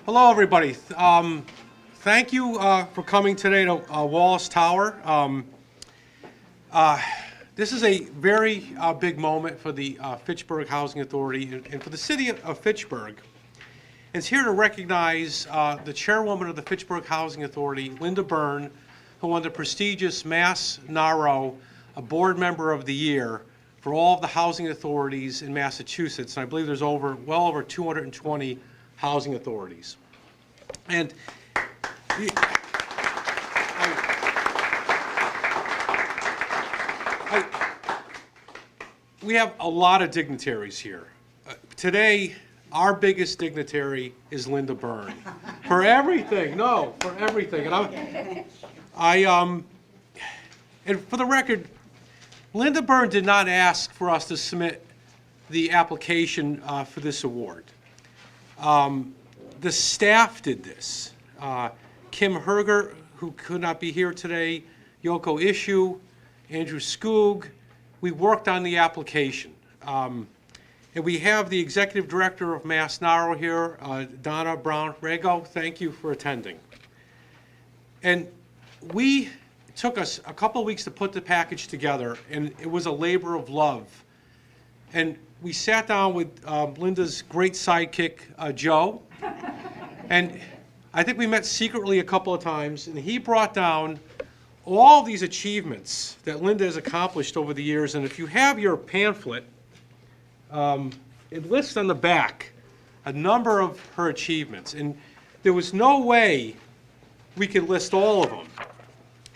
Hello, everybody. Thank you for coming today to Wallace Tower. This is a very big moment for the Fitchburg Housing Authority and for the city of Fitchburg. And it's here to recognize the chairwoman of the Fitchburg Housing Authority, Lynda Byrne, who won the prestigious Mass NAHRO Board Member of the Year for all of the housing authorities in Massachusetts. And I believe there's well over 220 housing authorities. And we have a lot of dignitaries here. Today, our biggest dignitary is Lynda Byrne. For everything, for everything. And for the record, Lynda Byrne did not ask for us to submit the application for this award. The staff did this. Kim Herger, who could not be here today, Yoko Issue, Andrew Skoog, we worked on the application. And we have the executive director of Mass NAHRO here, Donna Brown-Rago. Thank you for attending. And we took us a couple of weeks to put the package together, and it was a labor of love. And we sat down with Lynda's great sidekick, Joe, and I think we met secretly a couple of times, and he brought down all these achievements that Lynda has accomplished over the years. And if you have your pamphlet, it lists on the back a number of her achievements. And there was no way we could list all of them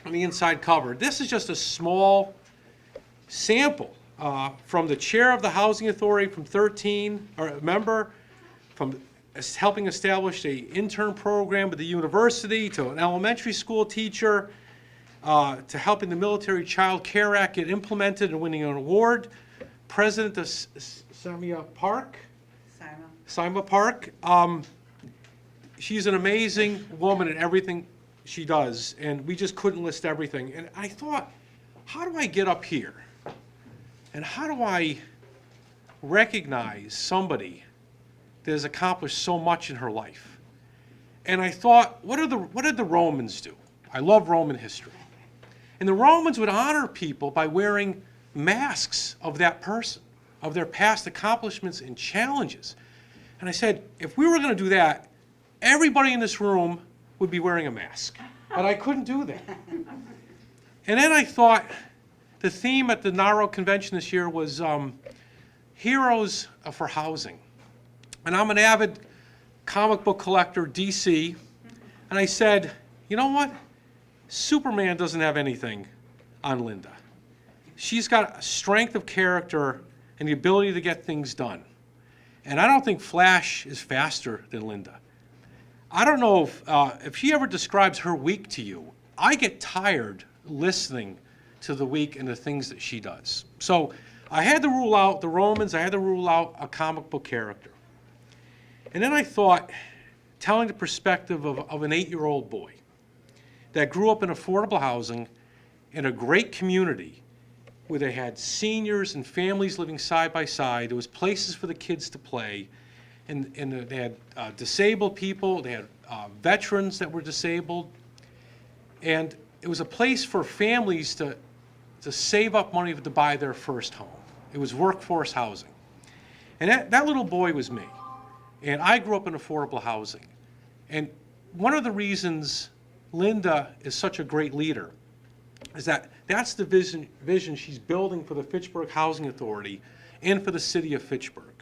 on the inside cover. This is just a small sample from the chair of the Housing Authority from 13, or a member, from helping establish an intern program with the university, to an elementary school teacher, to helping the Military Child Care Act get implemented and winning an award, president of Sima Park. She's an amazing woman in everything she does, and we just couldn't list everything. And I thought, how do I get up here? And how do I recognize somebody that has accomplished so much in her life? And I thought, what did the Romans do? I love Roman history. And the Romans would honor people by wearing masks of that person, of their past accomplishments and challenges. And I said, if we were going to do that, everybody in this room would be wearing a mask. But I couldn't do that. And then I thought, the theme at the NAHRO convention this year was Heroes for Housing. And I'm an avid comic book collector, DC, and I said, you know what? Superman doesn't have anything on Lynda. She's got a strength of character and the ability to get things done. And I don't think Flash is faster than Lynda. I don't know if she ever describes her week to you. I get tired listening to the week and the things that she does. So I had to rule out the Romans, I had to rule out a comic book character. And then I thought, telling the perspective of an 8-year-old boy that grew up in affordable housing in a great community where they had seniors and families living side by side. There was places for the kids to play, and they had disabled people, they had veterans that were disabled, and it was a place for families to save up money to buy their first home. It was workforce housing. And that little boy was me. And I grew up in affordable housing. And one of the reasons Lynda is such a great leader is that's the vision she's building for the Fitchburg Housing Authority and for the city of Fitchburg.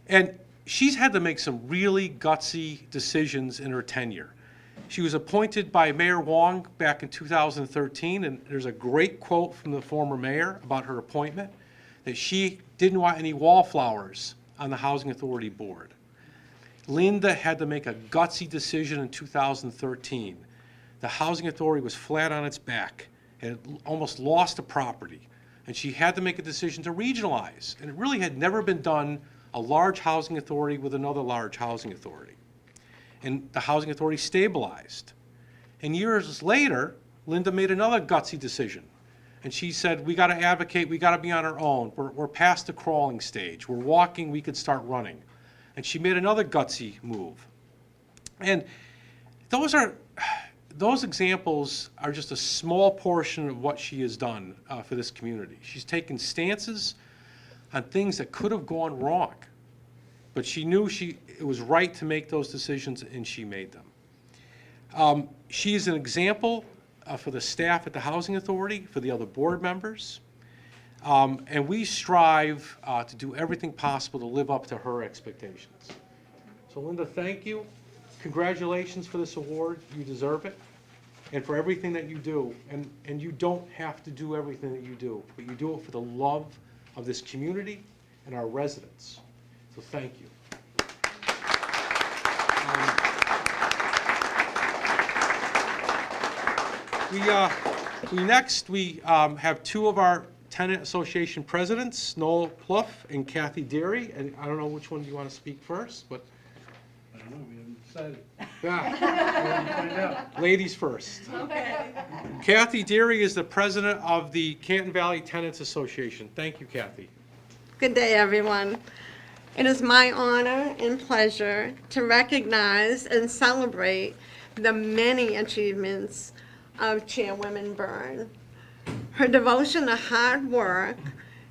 And she's had to make some really gutsy decisions in her tenure. She was appointed by Mayor Wong back in 2013, and there's a great quote from the former mayor about her appointment, that she didn't want any wallflowers on the Housing Authority board. Lynda had to make a gutsy decision in 2013. The Housing Authority was flat on its back and almost lost a property. And she had to make a decision to regionalize. And it really had never been done, a large housing authority with another large housing authority. And the Housing Authority stabilized. And years later, Lynda made another gutsy decision. And she said, we got to advocate, we got to be on our own. We're past the crawling stage. We're walking, we could start running. And she made another gutsy move. And those examples are just a small portion of what she has done for this community. She's taken stances on things that could have gone wrong, but she knew it was right to make those decisions, and she made them. She is an example for the staff at the Housing Authority, for the other board members, and we strive to do everything possible to live up to her expectations. So Lynda, thank you. Congratulations for this award. You deserve it. And for everything that you do. And you don't have to do everything that you do, but you do it for the love of this community and our residents. So thank you. We have two of our Tenant Association presidents, Noel Plouffe and Kathy Deary. And I don't know which one you want to speak first, but I don't know, we haven't decided. yeah. Find out. Ladies first. Okay. Kathy Deary is the president of the Canton Valley Tenants Association. Thank you, Kathy. Good day, everyone. It is my honor and pleasure to recognize and celebrate the many achievements of Chairwoman Byrne. Her devotion to hard work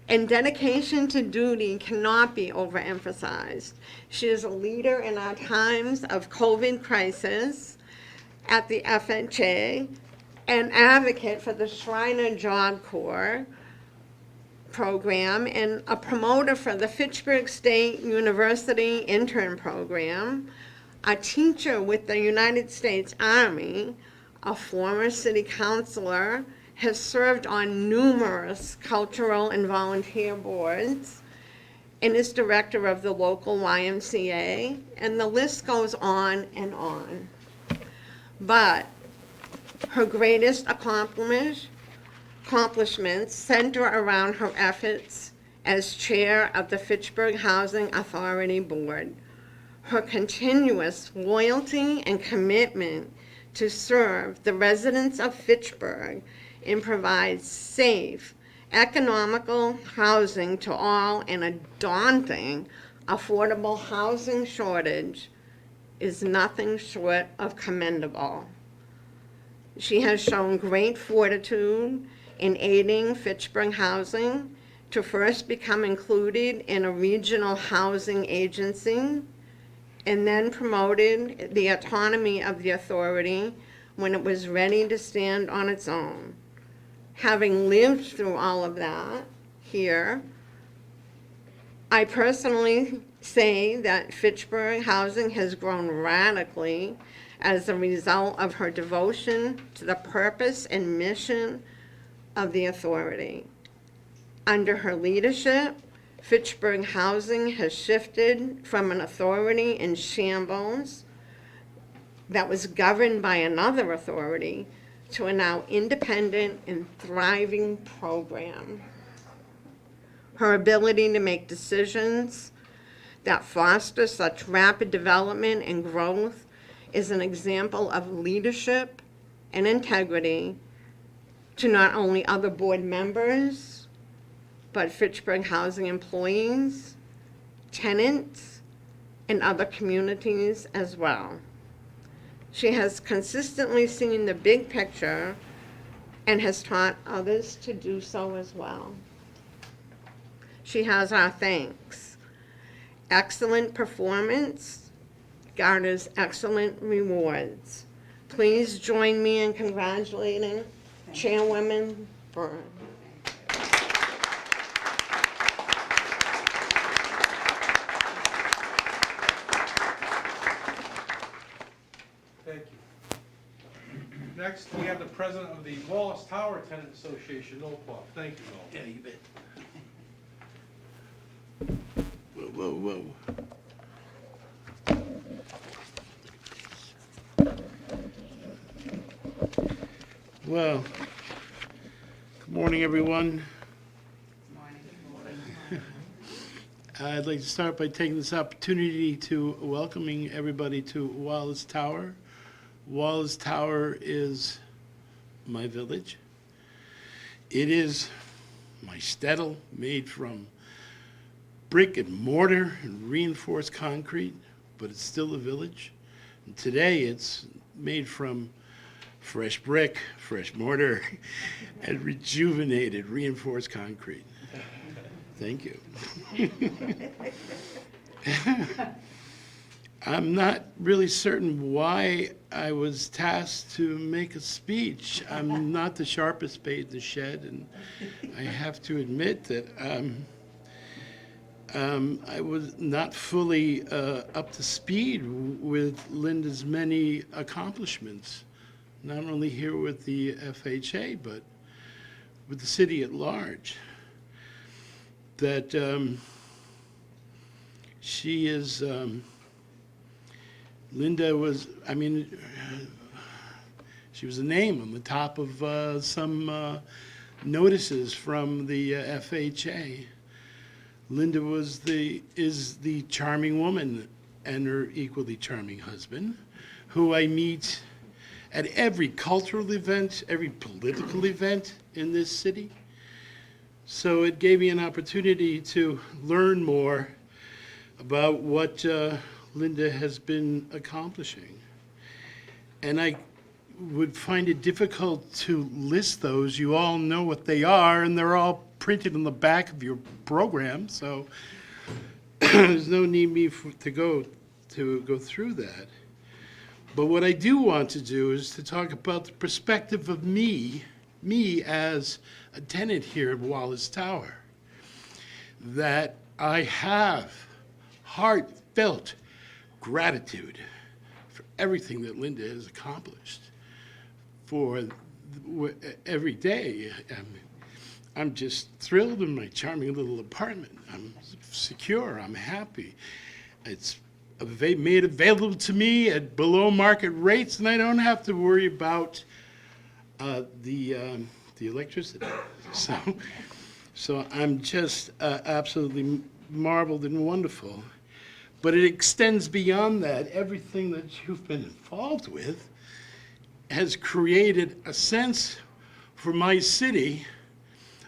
and dedication to duty cannot be overemphasized. She is a leader in our times of COVID crisis at the FHA, an advocate for the Shriner Job Corps program, and a promoter for the Fitchburg State University intern program, a teacher with the United States Army, a former city councilor, has served on numerous cultural and volunteer boards, and is director of the local YMCA, and the list goes on and on. But her greatest accomplishments center around her efforts as chair of the Fitchburg Housing Authority Board. Her continuous loyalty and commitment to serve the residents of Fitchburg and provide safe, economical housing to all in a daunting, affordable housing shortage is nothing short of commendable. She has shown great fortitude in aiding Fitchburg housing to first become included in a regional housing agency, and then promoted the autonomy of the authority when it was ready to stand on its own. Having lived through all of that here, I personally say that Fitchburg housing has grown radically as a result of her devotion to the purpose and mission of the authority. Under her leadership, Fitchburg housing has shifted from an authority in shambles that was governed by another authority to a now independent and thriving program. Her ability to make decisions that foster such rapid development and growth is an example of leadership and integrity to not only other board members, but Fitchburg housing employees, tenants, and other communities as well. She has consistently seen the big picture and has taught others to do so as well. She has our thanks. Excellent performance garners excellent rewards. Please join me in congratulating Chairwoman Byrne. Thank you. Next, we have the president of the Wallace Tower Tenant Association, Noel Plouffe. Thank you, Noel. Yeah, you bet. Whoa. Well, good morning, everyone. I'd like to start by taking this opportunity to welcoming everybody to Wallace Tower. Wallace Tower is my village. It is my shtetl made from brick and mortar and reinforced concrete, but it's still a village. And today, it's made from fresh brick, fresh mortar, and rejuvenated, reinforced concrete. Thank you. I'm not really certain why I was tasked to make a speech. I'm not the sharpest spade in the shed, and I have to admit that I was not fully up to speed with Lynda's many accomplishments, not only here with the FHA, but with the city at large. That she is, Lynda was, I mean, she was a name on the top of some notices from the FHA. Lynda is the charming woman and her equally charming husband, who I meet at every cultural event, every political event in this city. So it gave me an opportunity to learn more about what Lynda has been accomplishing. And I would find it difficult to list those. You all know what they are, and they're all printed on the back of your program, so there's no need to go through that. But what I do want to do is to talk about the perspective of me as a tenant here at Wallace Tower, that I have heartfelt gratitude for everything that Lynda has accomplished for every day. I'm just thrilled in my charming little apartment. I'm secure, I'm happy. It's made available to me at below market rates, and I don't have to worry about the electricity. So I'm just absolutely marveled and wonderful. But it extends beyond that. Everything that you've been involved with has created a sense for my city,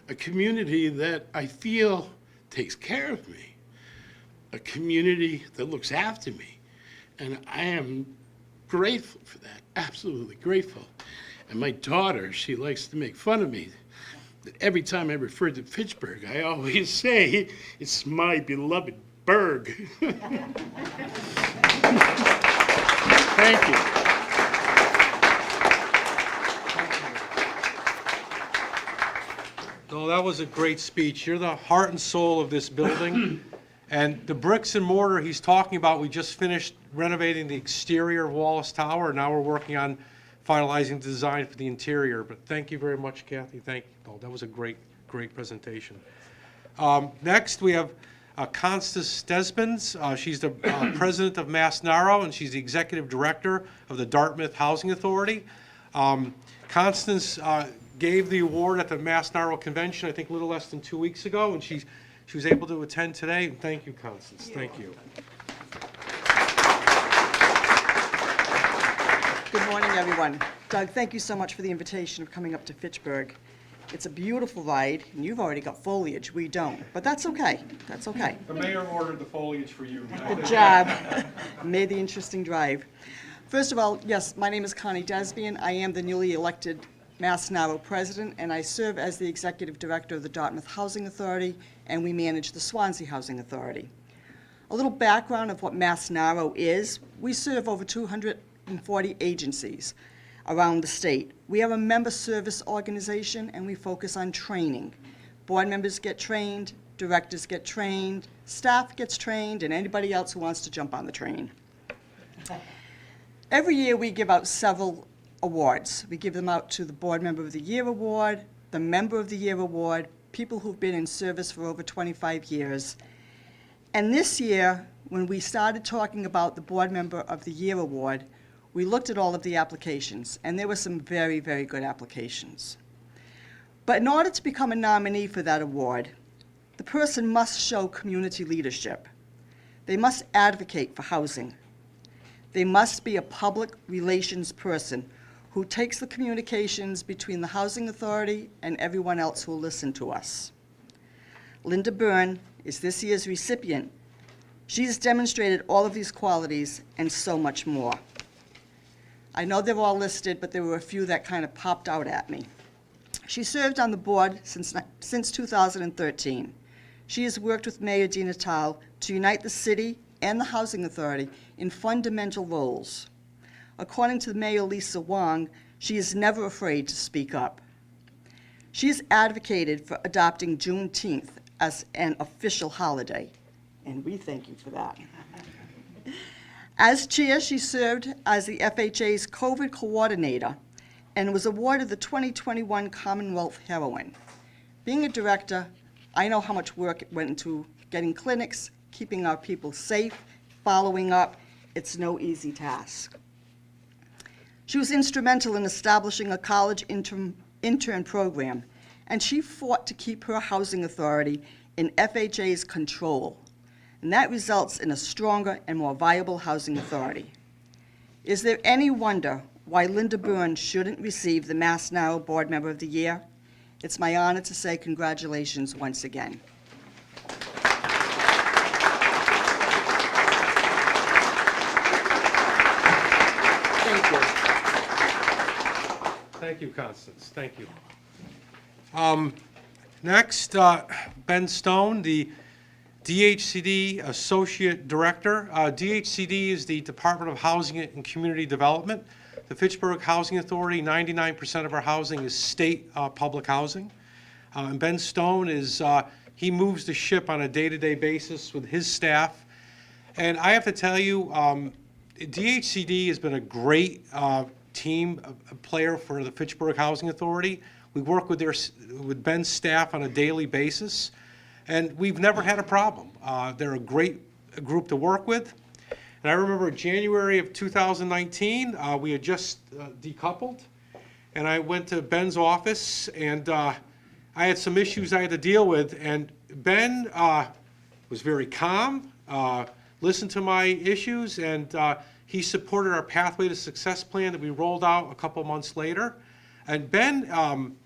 a community that I feel takes care of me, a community that looks after me. And I am grateful for that, absolutely grateful. And my daughter, she likes to make fun of me. That every time I refer to Fitchburg, I always say, it's my beloved Berg. Thank you. No, that was a great speech. You're the heart and soul of this building. And the bricks and mortar he's talking about, we just finished renovating the exterior of Wallace Tower. Now we're working on finalizing the design for the interior. But thank you very much, Kathy. Thank you. Oh, that was a great presentation. Next, we have Constance Desmonds. She's the president of NAHRO, and she's the executive director of the Dartmouth Housing Authority. Constance gave the award at the NAHRO convention, I think a little less than 2 weeks ago, and she was able to attend today. Thank you, Constance. Thank you. Good morning, everyone. Doug, thank you so much for the invitation of coming up to Fitchburg. It's a beautiful ride, and you've already got foliage. We don't, but that's okay. That's okay. The mayor ordered the foliage for you. Good job. Made the interesting drive. First of all, yes, my name is Connie Desbian. I am the newly elected NAHRO president, and I serve as the executive director of the Dartmouth Housing Authority, and we manage the Swansea Housing Authority. A little background of what NAHRO is: we serve over 240 agencies around the state. We are a member service organization, and we focus on training. Board members get trained, directors get trained, staff gets trained, and anybody else who wants to jump on the train. Every year we give out several awards. We give them out to the Board Member of the Year Award, the Member of the Year Award, people who've been in service for over 25 years. And this year, when we started talking about the Board Member of the Year Award, we looked at all of the applications, and there were some very, very good applications. But in order to become a nominee for that award, the person must show community leadership. They must advocate for housing. They must be a public relations person who takes the communications between the Housing Authority and everyone else who will listen to us. Lynda Byrne is this year's recipient. She's demonstrated all of these qualities and so much more. I know they're all listed, but there were a few that kind of popped out at me. She served on the board since 2013. She has worked with Mayor Di Natale to unite the city and the Housing Authority in fundamental roles. According to Mayor Lisa Wong, she is never afraid to speak up. She has advocated for adopting Juneteenth as an official holiday, and we thank you for that. As chair, she served as the FHA's COVID coordinator and was awarded the 2021 Commonwealth Heroine. Being a director, I know how much work went into getting clinics, keeping our people safe, following up. It's no easy task. She was instrumental in establishing a college intern program, and she fought to keep her housing authority in FHA's control. And that results in a stronger and more viable housing authority. Is there any wonder why Lynda Byrne shouldn't receive the Mass NAHRO Board Member of the Year? It's my honor to say congratulations once again. Thank you. Thank you, Constance. Thank you. Next, Ben Stone, the DHCD Associate Director. DHCD is the Department of Housing and Community Development. The Fitchburg Housing Authority, 99% of our housing is state public housing. And Ben Stone is, he moves the ship on a day-to-day basis with his staff. And I have to tell you, DHCD has been a great team player for the Fitchburg Housing Authority. We work with Ben's staff on a daily basis, and we've never had a problem. They're a great group to work with. And I remember January of 2019, we had just decoupled, and I went to Ben's office, and I had some issues I had to deal with, and Ben was very calm, listened to my issues, and he supported our Pathway to Success plan that we rolled out a couple months later. And Ben,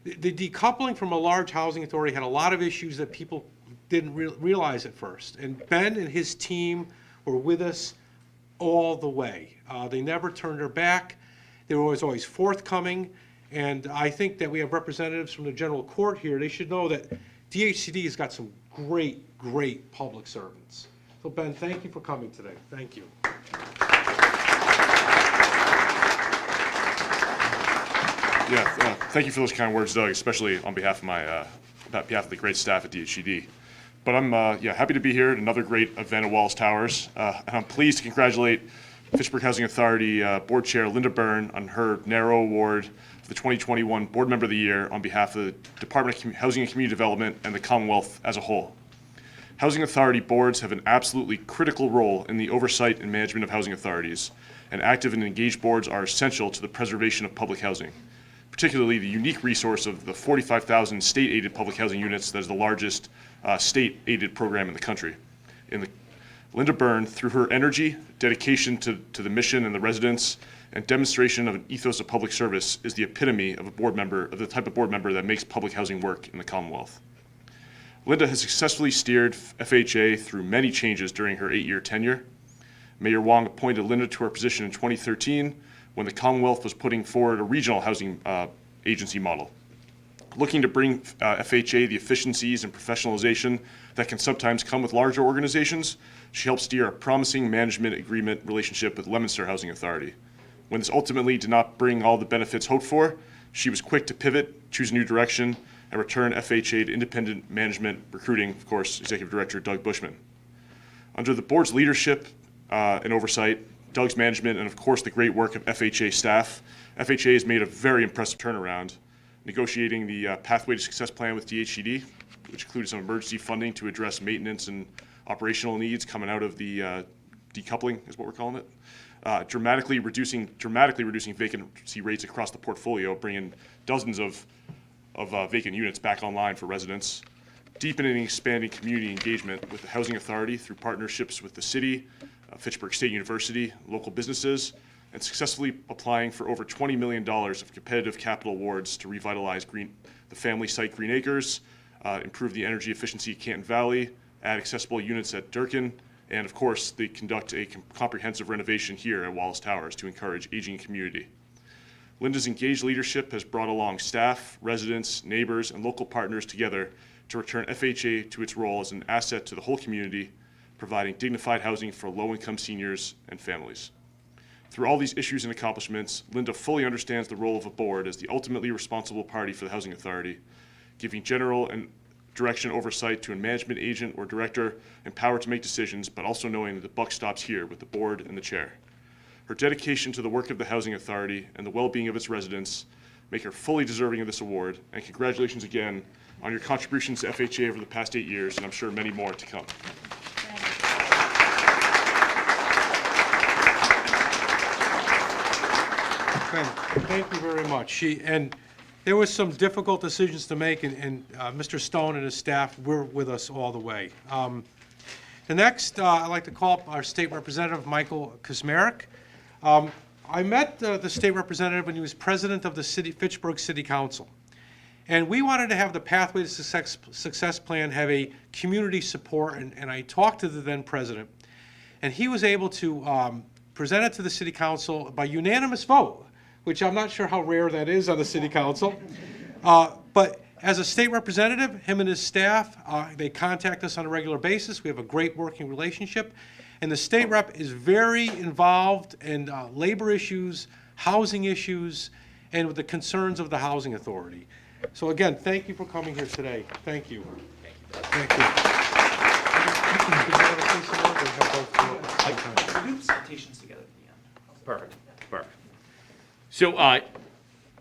the decoupling from a large housing authority had a lot of issues that people didn't realize at first. And Ben and his team were with us all the way. They never turned their back. They were always forthcoming. And I think that we have representatives from the general court here. They should know that DHCD has got some great, great public servants. So Ben, thank you for coming today. Thank you. Yeah, thank you for those kind words, Doug, especially on behalf of the great staff at DHCD. But I'm happy to be here at another great event at Wallace Towers, and I'm pleased to congratulate Fitchburg Housing Authority Board Chair Lynda Byrne on her NAHRO Award for the 2021 Board Member of the Year on behalf of the Department of Housing and Community Development and the Commonwealth as a whole. Housing authority boards have an absolutely critical role in the oversight and management of housing authorities, and active and engaged boards are essential to the preservation of public housing, particularly the unique resource of the 45,000 state-aided public housing units that is the largest state-aided program in the country. Lynda Byrne, through her energy, dedication to the mission and the residents, and demonstration of an ethos of public service, is the epitome of a board member, of the type of board member that makes public housing work in the Commonwealth. Lynda has successfully steered FHA through many changes during her 8-year tenure. Mayor Wong appointed Lynda to her position in 2013 when the Commonwealth was putting forward a regional housing agency model. Looking to bring FHA the efficiencies and professionalization that can sometimes come with larger organizations, she helped steer a promising management agreement relationship with Leominster Housing Authority. When this ultimately did not bring all the benefits hoped for, she was quick to pivot, choose a new direction, and return FHA to independent management, recruiting, of course, Executive Director Doug Bushman. Under the board's leadership and oversight, Doug's management, and of course the great work of FHA staff, FHA has made a very impressive turnaround, negotiating the Pathway to Success plan with DHCD, which included some emergency funding to address maintenance and operational needs coming out of the decoupling, is what we're calling it. Dramatically reducing vacancy rates across the portfolio, bringing dozens of vacant units back online for residents, deepening and expanding community engagement with the Housing Authority through partnerships with the city, Fitchburg State University, local businesses, and successfully applying for over $20 million of competitive capital awards to revitalize the family site Green Acres, improve the energy efficiency at Canton Valley, add accessible units at Durkin, And of course, they conduct a comprehensive renovation here at Wallace Towers to encourage aging community. Lynda's engaged leadership has brought along staff, residents, neighbors, and local partners together to return FHA to its role as an asset to the whole community, providing dignified housing for low-income seniors and families. Through all these issues and accomplishments, Lynda fully understands the role of a board as the ultimately responsible party for the Housing Authority, giving general and direction oversight to a management agent or director empowered to make decisions, but also knowing that the buck stops here with the board and the chair. Her dedication to the work of the Housing Authority and the well-being of its residents make her fully deserving of this award, and congratulations again on your contributions to FHA over the past 8 years, and I'm sure many more to come. Thank you very much. And there was some difficult decisions to make, and Mr. Stone and his staff were with us all the way. The next, I'd like to call up our state representative, Michael Kuzmarek. I met the state representative when he was president of the Fitchburg City Council. And we wanted to have the Pathway to Success Plan have a community support, and I talked to the then president, and he was able to present it to the city council by unanimous vote, which I'm not sure how rare that is on the city council. But as a state representative, him and his staff, they contact us on a regular basis. We have a great working relationship. And the state rep is very involved in labor issues, housing issues, and with the concerns of the Housing Authority. So again, thank you for coming here today. Thank you. Thank you. We do citations together at the end. Perfect, perfect. So,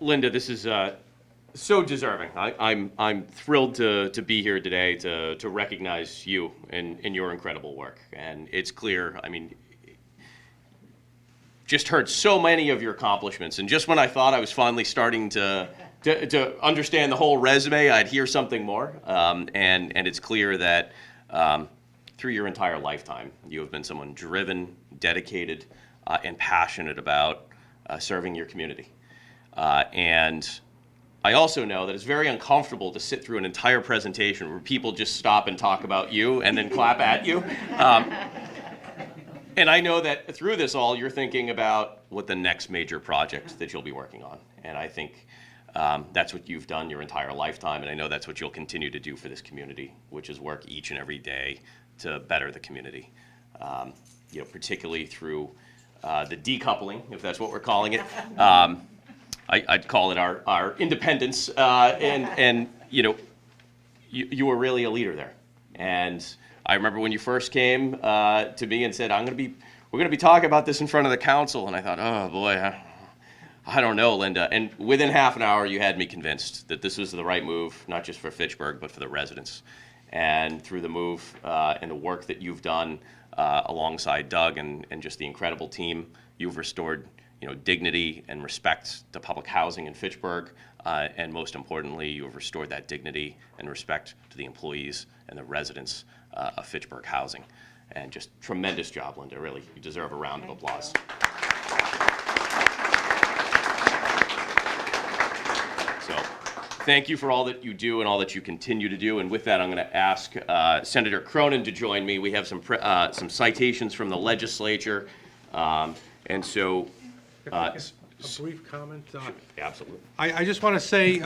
Lynda, this is so deserving. I'm thrilled to be here today to recognize you and your incredible work. And it's clear, I mean, just heard so many of your accomplishments. And just when I thought I was finally starting to understand the whole resume, I'd hear something more. And it's clear that through your entire lifetime, you have been someone driven, dedicated, and passionate about serving your community. And I also know that it's very uncomfortable to sit through an entire presentation where people just stop and talk about you and then clap at you. And I know that through this all, you're thinking about what the next major project that you'll be working on. And I think that's what you've done your entire lifetime, and I know that's what you'll continue to do for this community, which is work each and every day to better the community. You know, particularly through the decoupling, if that's what we're calling it. I'd call it our independence, and you know, you were really a leader there. And I remember when you first came to me and said, we're gonna be talking about this in front of the council, and I thought, oh boy, I don't know, Lynda. And within half an hour, you had me convinced that this was the right move, not just for Fitchburg, but for the residents. And through the move and the work that you've done alongside Doug and just the incredible team, you've restored, you know, dignity and respect to public housing in Fitchburg, and most importantly, you have restored that dignity and respect to the employees and the residents of Fitchburg Housing. And just tremendous job, Lynda, really. You deserve a round of applause. So thank you for all that you do and all that you continue to do. And with that, I'm going to ask Senator Cronin to join me. We have some citations from the legislature. And so... A brief comment. Absolutely. I just want to say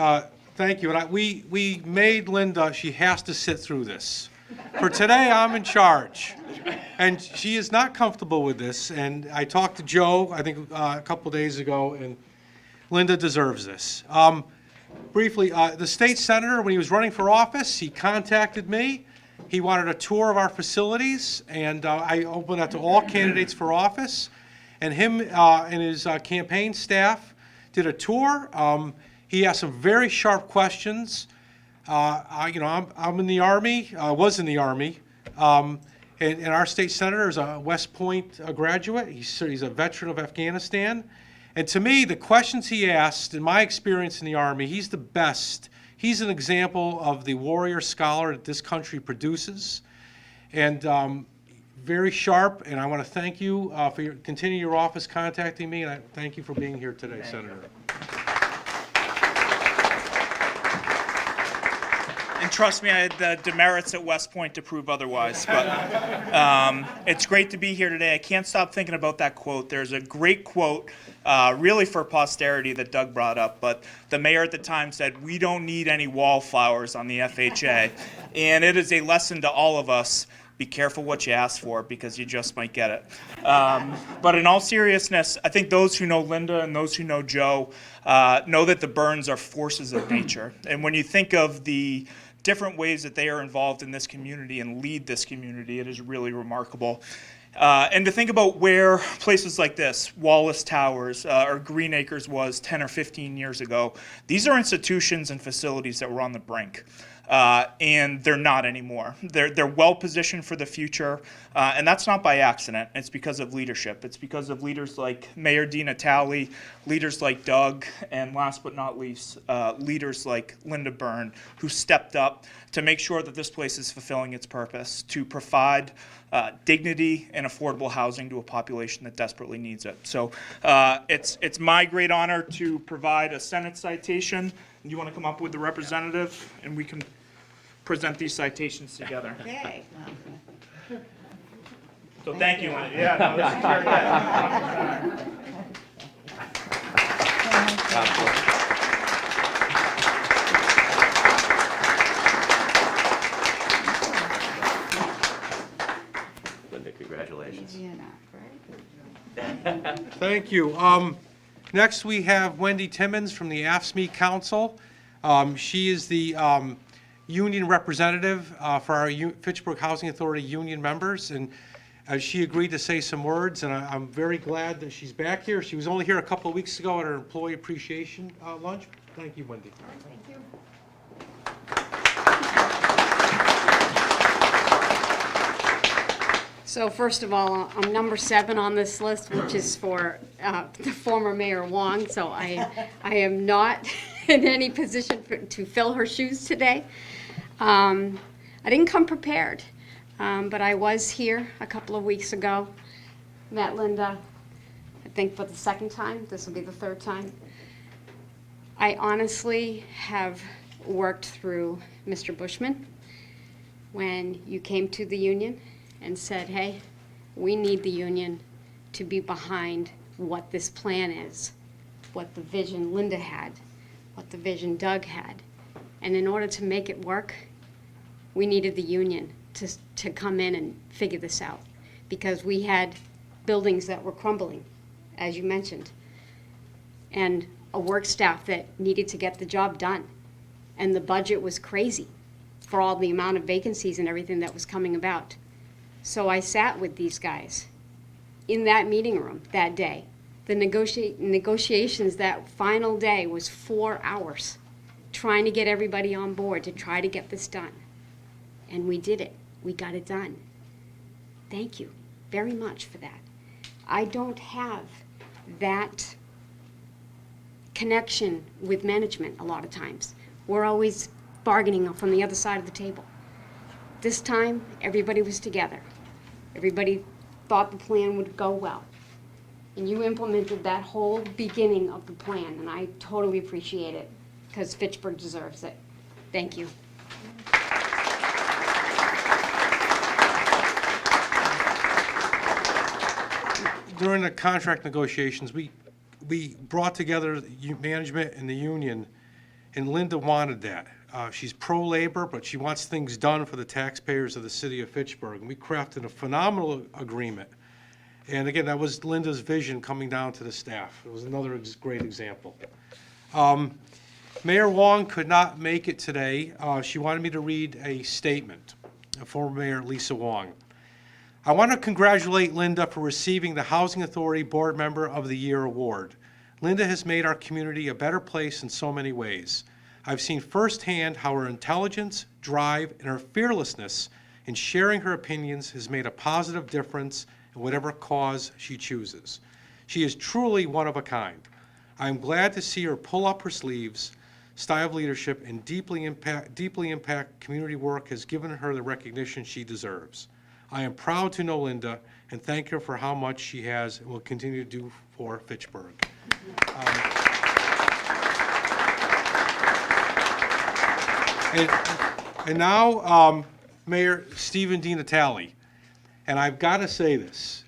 thank you. And we made Lynda, she has to sit through this. For today, I'm in charge. And she is not comfortable with this. And I talked to Joe, I think, a couple days ago, and Lynda deserves this. Briefly, the state senator, when he was running for office, he contacted me. He wanted a tour of our facilities, and I opened that to all candidates for office. And him and his campaign staff did a tour. He asked some very sharp questions. You know, I'm in the Army, was in the Army, and our state senator is a West Point graduate. He's a veteran of Afghanistan. And to me, the questions he asked, in my experience in the Army, he's the best. He's an example of the warrior scholar that this country produces. And very sharp, and I want to thank you for continuing your office contacting me, and I thank you for being here today, Senator. And trust me, I had the demerits at West Point to prove otherwise. But it's great to be here today. I can't stop thinking about that quote. There's a great quote, really for posterity, that Doug brought up. But the mayor at the time said, "We don't need any wallflowers on the FHA." And it is a lesson to all of us. Be careful what you ask for, because you just might get it. But in all seriousness, I think those who know Lynda and those who know Joe know that the Byrnes are forces of nature. And when you think of the different ways that they are involved in this community and lead this community, it is really remarkable. And to think about where places like this, Wallace Towers or Green Acres was 10 or 15 years ago, these are institutions and facilities that were on the brink. And they're not anymore. They're well positioned for the future, and that's not by accident. It's because of leadership. It's because of leaders like Mayor DiNatale, leaders like Doug, and last but not least, leaders like Lynda Byrne, who stepped up to make sure that this place is fulfilling its purpose, to provide dignity and affordable housing to a population that desperately needs it. So it's my great honor to provide a Senate citation. You want to come up with the representative, and we can present these citations together. Okay. So thank you. Yeah, no, this is very good. Lynda, congratulations. Thank you. Next, we have Wendy Timmons from the AFSCME Council. She is the union representative for our Fitchburg Housing Authority union members, and she agreed to say some words, and I'm very glad that she's back here. She was only here a couple of weeks ago at our employee appreciation lunch. Thank you, Wendy. Thank you. So first of all, I'm number 7 on this list, which is for the former Mayor Wong. So I am not in any position to fill her shoes today. I didn't come prepared, but I was here a couple of weeks ago. Met Lynda, I think for the second time. This will be the third time. I honestly have worked through Mr. Bushman when you came to the union and said, hey, we need the union to be behind what this plan is, what the vision Lynda had, what the vision Doug had. And in order to make it work, we needed the union to come in and figure this out, because we had buildings that were crumbling, as you mentioned, and a work staff that needed to get the job done. And the budget was crazy for all the amount of vacancies and everything that was coming about. So I sat with these guys in that meeting room that day. The negotiations that final day was 4 hours, trying to get everybody on board to try to get this done. And we did it. We got it done. Thank you very much for that. I don't have that connection with management a lot of times. We're always bargaining from the other side of the table. This time, everybody was together. Everybody thought the plan would go well. And you implemented that whole beginning of the plan, and I totally appreciate it, because Fitchburg deserves it. Thank you. During the contract negotiations, we brought together management and the union, and Lynda wanted that. She's pro-labor, but she wants things done for the taxpayers of the city of Fitchburg. And we crafted a phenomenal agreement. And again, that was Lynda's vision coming down to the staff. It was another great example. Mayor Wong could not make it today. She wanted me to read a statement, former Mayor Lisa Wong. I want to congratulate Lynda for receiving the Housing Authority Board Member of the Year award. Lynda has made our community a better place in so many ways. I've seen firsthand how her intelligence, drive, and her fearlessness in sharing her opinions has made a positive difference in whatever cause she chooses. She is truly one of a kind. I am glad to see her pull up her sleeves. Style of leadership and deeply impact community work has given her the recognition she deserves. I am proud to know Lynda and thank her for how much she has and will continue to do for Fitchburg. And And now, Mayor Stephen DiNatale. And I've got to say this.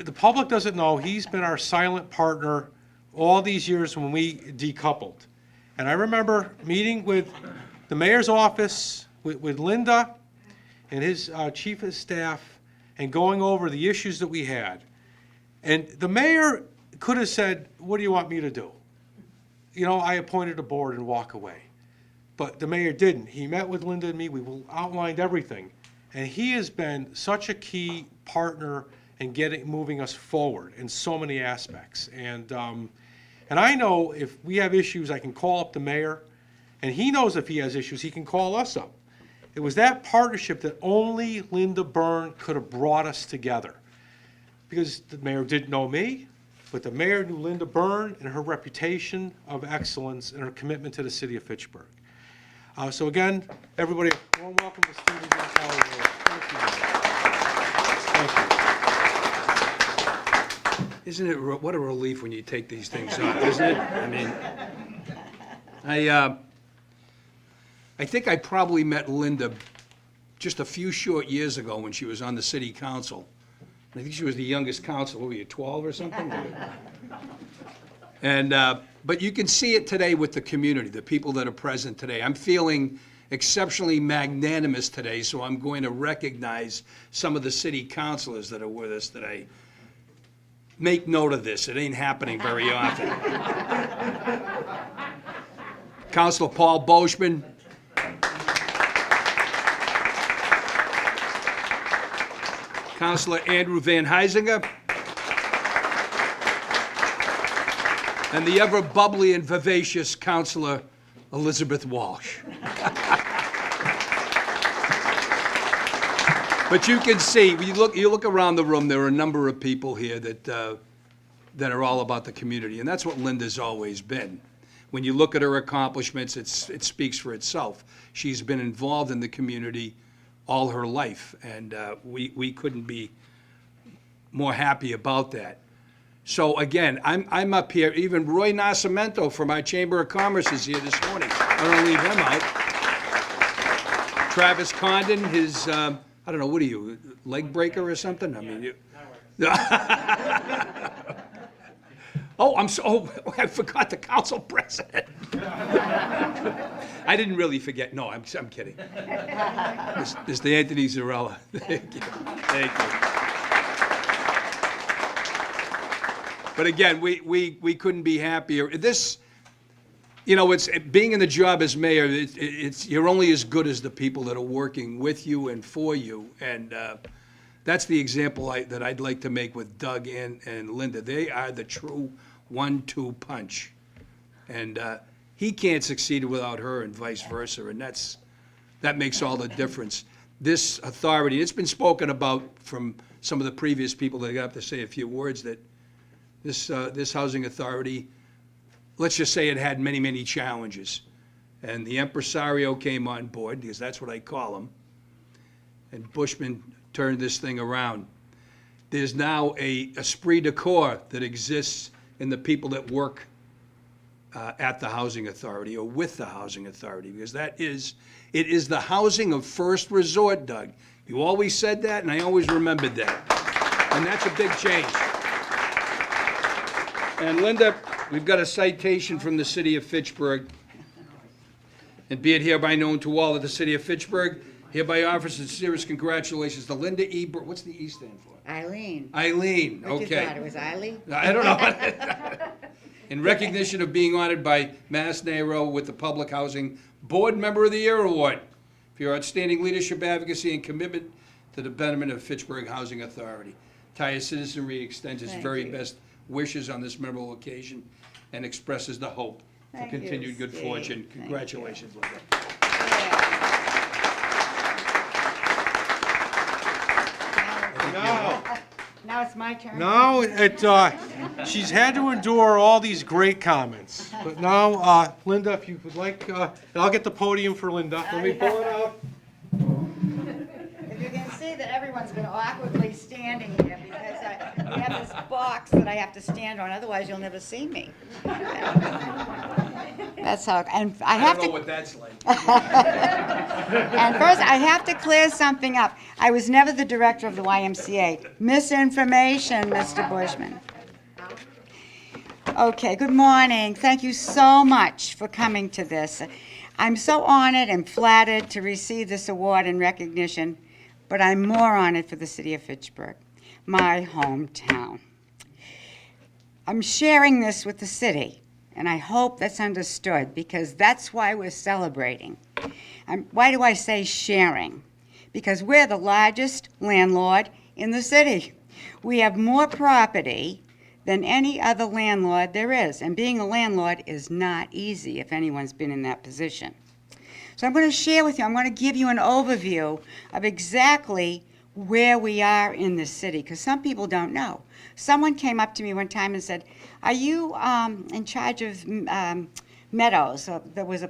The public doesn't know, he's been our silent partner all these years when we decoupled. And I remember meeting with the mayor's office, with Lynda and his chief of staff, and going over the issues that we had. And the mayor could have said, what do you want me to do? You know, I appointed a board and walk away. But the mayor didn't. He met with Lynda and me, we outlined everything. And he has been such a key partner in moving us forward in so many aspects. And I know if we have issues, I can call up the mayor, and he knows if he has issues, he can call us up. It was that partnership that only Lynda Byrne could have brought us together. Because the mayor didn't know me, but the mayor knew Lynda Byrne and her reputation of excellence and her commitment to the city of Fitchburg. So again, everybody, a warm welcome to Stephen DiNatale. Thank you. Thank you. Isn't it, what a relief when you take these things on, isn't it? I mean, I think I probably met Lynda just a few short years ago when she was on the city council. I think she was the youngest council, what were you, 12 or something? And, but you can see it today with the community, the people that are present today. I'm feeling exceptionally magnanimous today, so I'm going to recognize some of the city councilors that are with us today. Make note of this, it ain't happening very often. Councilor Paul Boschman. Councilor Andrew Van Heisinger. And the ever bubbly and vivacious Councilor Elizabeth Walsh. But you can see, when you look around the room, there are a number of people here that are all about the community, and that's what Lynda's always been. When you look at her accomplishments, it speaks for itself. She's been involved in the community all her life, and we couldn't be more happy about that. So again, I'm up here, even Roy Nascimento from our Chamber of Commerce is here this morning. I don't wanna leave him out. Travis Condon, his, I don't know, what are you, leg breaker or something? I mean, you. Oh, I forgot the council president. I didn't really forget, no, I'm kidding. Mr. Anthony Zarella, thank you, thank you. But again, we couldn't be happier. This, you know, it's being in the job as mayor. You're only as good as the people that are working with you and for you, and that's the example that I'd like to make with Doug and Lynda. They are the true 1-2 punch, and he can't succeed without her, and vice versa, and that makes all the difference. This authority, it's been spoken about from some of the previous people that got to say a few words that. This housing authority, let's just say it had many, many challenges. And the impresario came on board, because that's what I call him, and Bushman turned this thing around. There's now a esprit de corps that exists in the people that work at the housing authority or with the housing authority, because it is the housing of first resort, Doug. You always said that, and I always remembered that. And that's a big change. And Lynda, we've got a citation from the city of Fitchburg. And be it hereby known to all of the city of Fitchburg, hereby offers sincerest congratulations to Lynda E. Byrne. What's the E stand for? Eileen. Eileen, What you okay. thought, it was Eileen? I don't know. In recognition of being honored by Mass NAHRO with the Public Housing Board Member of the Year Award for your outstanding leadership, advocacy, and commitment to the betterment of Fitchburg Housing Authority. Tire Citizenry extends its Thank very you. best wishes on this memorable occasion and expresses the hope for Thank you, continued good Steve. fortune. Thank you. Congratulations, Lynda. Now it's my turn. No, she's had to endure all these great comments. But now, Lynda, if you would like, and I'll get the podium for Lynda. Let me pull it out. If you can see that everyone's been awkwardly standing here because we have this box that I have to stand on, otherwise you'll never see me. That's how, and I I have don't know to, what that's like. and first, I have to clear something up. I was never the director of the YMCA. Misinformation, Mr. Bushman. Okay, good morning. Thank you so much for coming to this. I'm so honored and flattered to receive this award and recognition, but I'm more honored for the city of Fitchburg, my hometown. I'm sharing this with the city, and I hope that's understood because that's why we're celebrating. Why do I say sharing? Because we're the largest landlord in the city. We have more property than any other landlord there is, and being a landlord is not easy if anyone's been in that position. So I'm going to share with you, I'm going to give you an overview of exactly where we are in the city, because some people don't know. Someone came up to me one time and said, are you in charge of Meadows? There was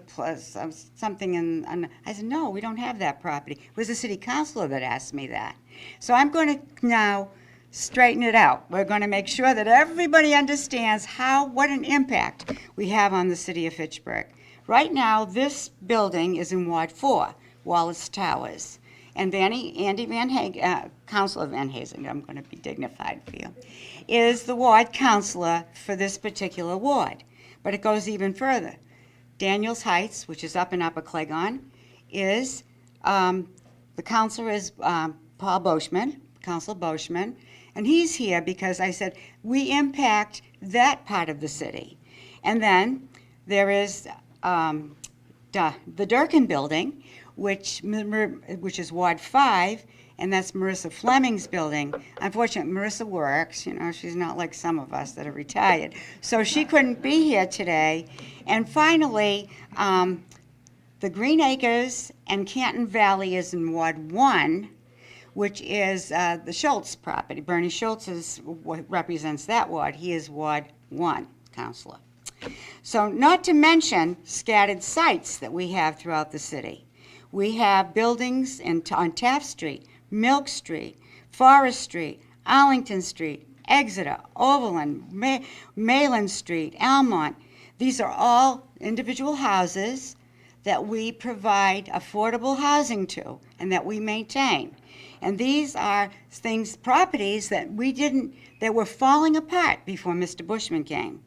something in, I said, no, we don't have that property. It was the city councilor that asked me that. So I'm going to now straighten it out. We're going to make sure that everybody understands what an impact we have on the city of Fitchburg. Right now, this building is in Ward 4, Wallace Towers. And Andy Van Hagen, Councilor Van Hazen, I'm going to be dignified for you, is the ward councilor for this particular ward. But it goes even further. Daniels Heights, which is up in Upper Clegon, is, the councilor is Paul Boschman, Councilor Boschman, and he's here because I said, we impact that part of the city. And then there is the Durkin Building, which is Ward 5, and that's Marissa Fleming's building. Unfortunately, Marissa works, she's not like some of us that are retired. So she couldn't be here today. And finally, the Green Acres and Canton Valley is in Ward 1, which is the Schultz property. Bernie Schultz is what represents that ward. He is Ward 1 councilor. So not to mention scattered sites that we have throughout the city. We have buildings on Taft Street, Milk Street, Forest Street, Arlington Street, Exeter, Overland, Mayland Street, Almont. These are all individual houses that we provide affordable housing to and that we maintain. And these are properties that that were falling apart before Mr. Bushman came.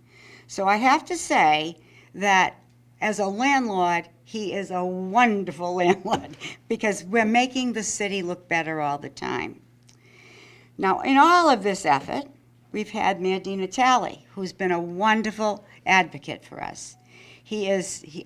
So I have to say that as a landlord, he is a wonderful landlord because we're making the city look better all the time. Now, in all of this effort, we've had Mayor DiNatale, who's been a wonderful advocate for us.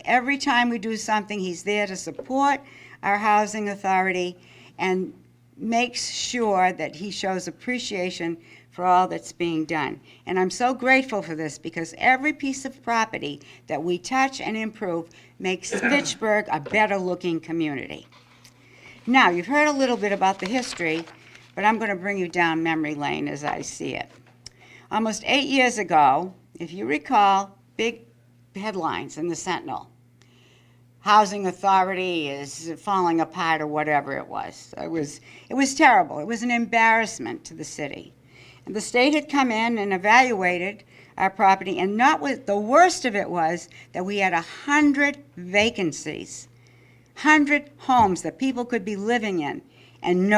Every time we do something, he's there to support our housing authority and makes sure that he shows appreciation for all that's being done. And I'm so grateful for this because every piece of property that we touch and improve makes Fitchburg a better looking community. Now, you've heard a little bit about the history, but I'm going to bring you down memory lane as I see it. Almost 8 years ago, if you recall, big headlines in the Sentinel. Housing authority is falling apart or whatever it was. It was terrible. It was an embarrassment to the city. And the state had come in and evaluated our property, and the worst of it was that we had 100 vacancies, 100 homes that people could be living in, and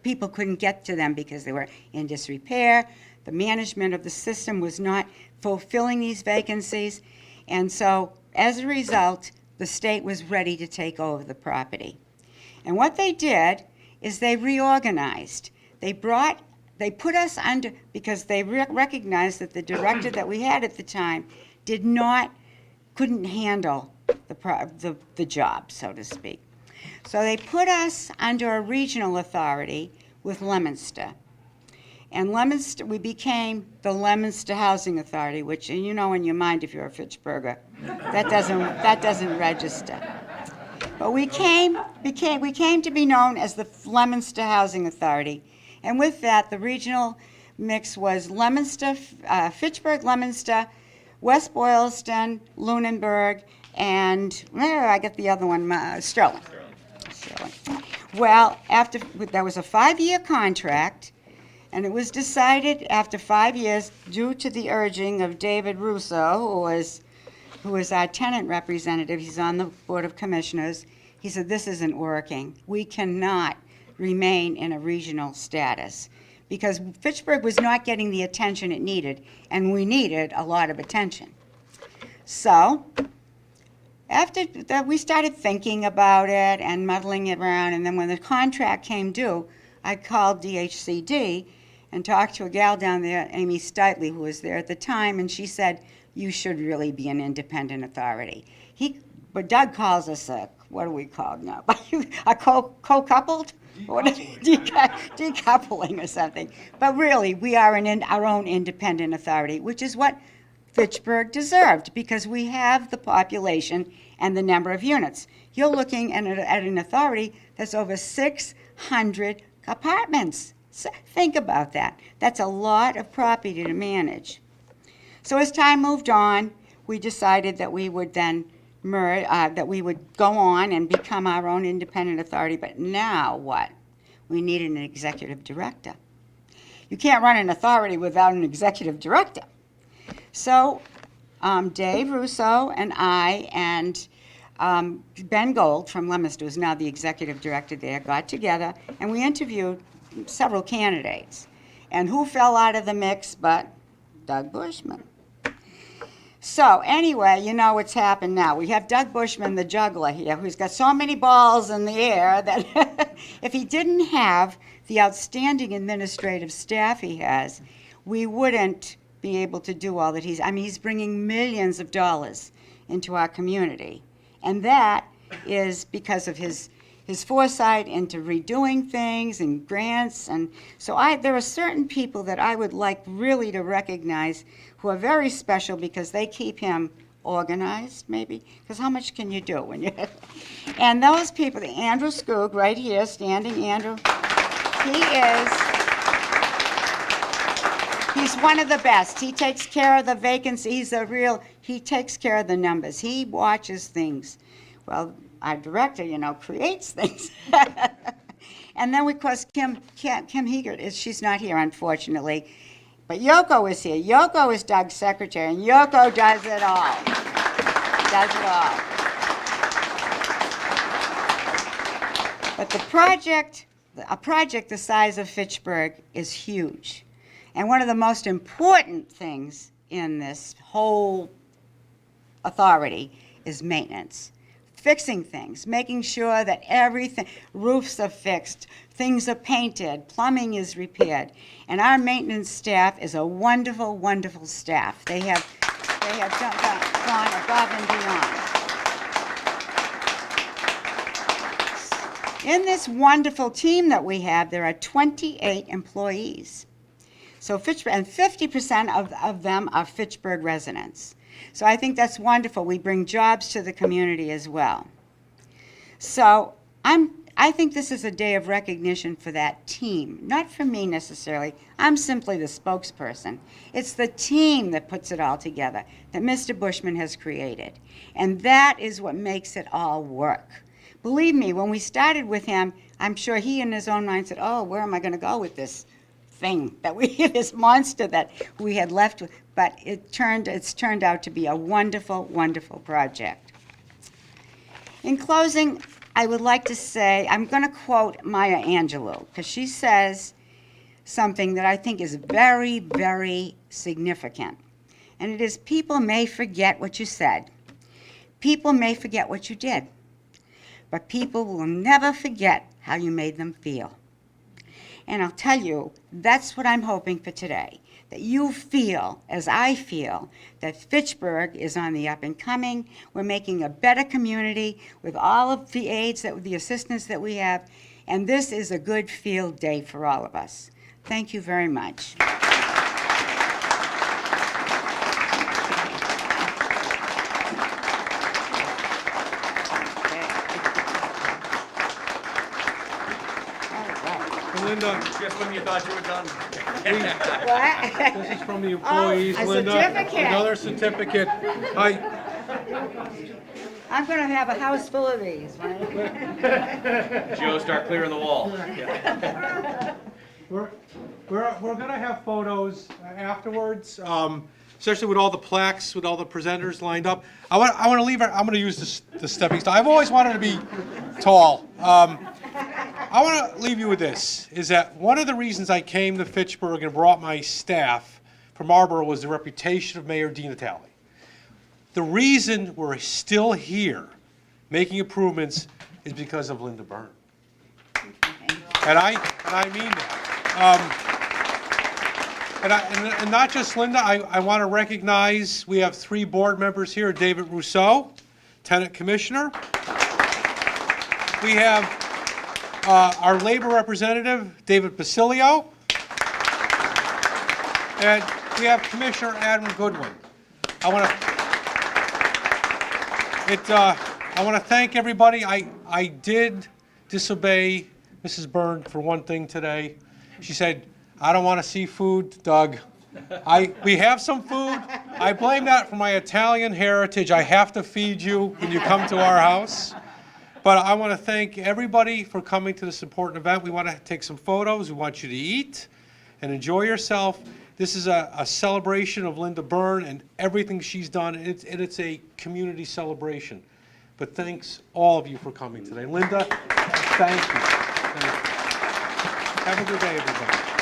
people couldn't get to them because they were in disrepair. The management of the system was not fulfilling these vacancies, and so as a result, the state was ready to take over the property. And what they did is they reorganized. They put us under, because they recognized that the director that we had at the time couldn't handle the job, so to speak. So they put us under a regional authority with Leominster. And we became the Leominster Housing Authority, which, and you know in your mind if you're a Fitchburger, that doesn't register. But we came to be known as the Leominster Housing Authority. And with that, the regional mix was Leominster, Fitchburg, Leominster, West Boylston, Lunenburg, and I get the other one, Sterling. Well, that was a 5-year contract, and it was decided after 5 years, due to the urging of David Russo, who was who is our tenant representative, he's on the Board of Commissioners, he said, this isn't working. We cannot remain in a regional status because Fitchburg was not getting the attention it needed, and we needed a lot of attention. So, after that, we started thinking about it and muddling it around, and then when the contract came due, I called DHCD and talked to a gal down there, Amy Steitley, who was there at the time, and she said, you should really be an independent authority. But Doug calls us a, what are we called now? A co-coupled? Decoupling or something. But really, we are our own independent authority, which is what Fitchburg deserved, because we have the population and the number of units. You're looking at an authority that's over 600 apartments. So think about that. That's a lot of property to manage. So as time moved on, we decided that we would then that we would go on and become our own independent authority. But now what? We needed an executive director. You can't run an authority without an executive director. So Dave Russo and I and Ben Gold from Leominster, who's now the executive director there, got together and we interviewed several candidates. And who fell out of the mix but Doug Bushman? So anyway, you know what's happened now. We have Doug Bushman, the juggler here, who's got so many balls in the air that if he didn't have the outstanding administrative staff he has, we wouldn't be able to do all that he's bringing millions of dollars into our community. And that is because of his foresight into redoing things and grants. And so there are certain people that I would like really to recognize who are very special because they keep him organized, maybe. Because how much can you do when you... And those people, Andrew Skoog, right here, standing, Andrew, he's one of the best. He takes care of the vacancies, he takes care of the numbers. He watches things. Well, our director, creates things. And then, of course, Kim Hegert, she's not here, unfortunately. But Yoko is here. Yoko is Doug's secretary, and Yoko does it all. But a project the size of Fitchburg is huge. And one of the most important things in this whole authority is maintenance. Fixing things, making sure that everything, roofs are fixed, things are painted, plumbing is repaired. And our maintenance staff is a wonderful, wonderful staff. They have gone above and beyond. In this wonderful team that we have, there are 28 employees. So Fitchburg, and 50% of them are Fitchburg residents. So I think that's wonderful. We bring jobs to the community as well. So I think this is a day of recognition for that team, not for me necessarily. I'm simply the spokesperson. It's the team that puts it all together, that Mr. Bushman has created. And that is what makes it all work. Believe me, when we started with him, I'm sure he in his own mind said, oh, where am I going to go with this thing, this monster that we had left with? But it's turned out to be a wonderful, wonderful project. In closing, I would like to say, I'm going to quote Maya Angelou, because she says something that I think is very, very significant. And it is, people may forget what you said. People may forget what you did. But people will never forget how you made them feel. And I'll tell you, that's what I'm hoping for today. That you feel, as I feel, that Fitchburg is on the up and coming. We're making a better community with all of the aids, the assistance that we have. And this is a good field day for all of us. Thank you very much. Lynda, Just when you thought you were done. this is from the employees, a Lynda. certificate. Another certificate. I'm going to have a house full of these. Joe, start clearing the wall. We're gonna have photos afterwards. especially with all the plaques, with all the presenters lined up. I want to leave. I'm going to use the stepping stone. I've always wanted to be tall. I want to leave you with this: is that one of the reasons I came to Fitchburg and brought my staff from Marlboro was the reputation of Mayor DiNatale. The reason we're still here making improvements is because of Lynda Byrne. And I mean that. And not just Lynda, I want to recognize, we have 3 board members here: David Rousseau, Tenant Commissioner. We have our labor representative, David Basilio. And we have Commissioner Adam Goodwin. I want to thank everybody. I did disobey Mrs. Byrne for one thing today. She said, "I don't want to see food, Doug." We have some food. I blame that for my Italian heritage. I have to feed you when you come to our house. But I want to thank everybody for coming to this important event. We want to take some photos. We want you to eat and enjoy yourself. This is a celebration of Lynda Byrne and everything she's done, and it's a community celebration. But thanks, all of you, for coming today. Lynda, thank you. Thank you. Have a good day, everybody.